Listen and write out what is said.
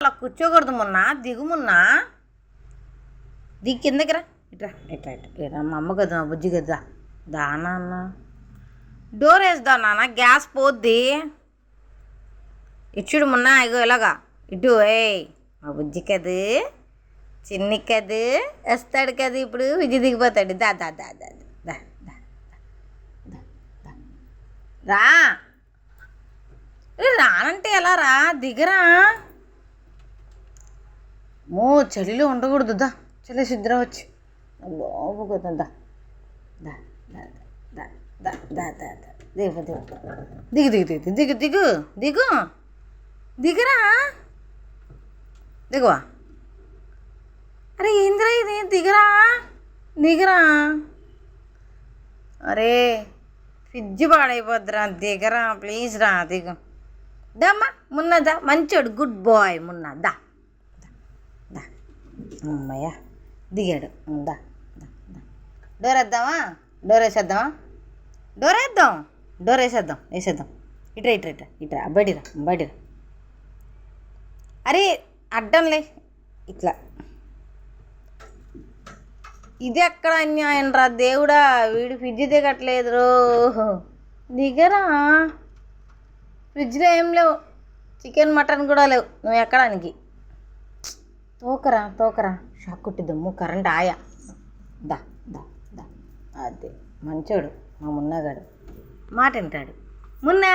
అట్లా కూర్చోకూడదు మొన్న దిగుమున్నా దిగి కిందకి రా ఇట్రా ఇట్రా ఇట్రా మా అమ్మ కదా బుజ్జి కదా దానా అన్న డోర్ వేద్దా నాన్న గ్యాస్ పోద్ది ఇచ్చుడు మొన్న ఇగో ఇలాగా ఇటు మా బుజ్జి కదూ చిన్ని కదూ వస్తాడు కదా ఇప్పుడు విజయ్ దిగిపోతాడు దా దా దా దా దా దా రా రానంటే ఎలా రా దిగరా చలిలో ఉండకూడదు దా చలి సిద్ధర వచ్చి బాబు కదా దా దా దా దా దా దా దా దిగు దిగు దిగు దిగు దిగు దిగు దిగు దిగరా దిగువా అరే ఏందిరా ఇది దిగరా దిగరా అరే ఫ్రిడ్జ్ పాడైపోద్దిరా దిగరా ప్లీజ్ రా దిగు దమ్మా మున్నదా మంచోడు గుడ్ బాయ్ మున్న దా దా అమ్మయ్య దిగాడు దా దా దా డోర్ వేద్దామా డోర్ వేసేద్దామా డోర్ వేసేద్దాం ఇట్రా ఇట్రా ఇట్రా ఇట్రా బయటిరా అరే అడ్డంలే ఇట్లా ఇది ఎక్కడ అన్యాయం రా దేవుడా వీడు ఫ్రిడ్జ్ దిగట్లేదు రో దిగరా ఫ్రిడ్జ్లో ఏం లేవు చికెన్ మటన్ కూడా లేవు నువ్వు ఎక్కడానికి తోకరా షాక్ కొట్టిద్దాము కరెంట్ ఆయా దా దా దా అదే మంచోడు మా మున్నగాడు మాట వింటాడు మున్నా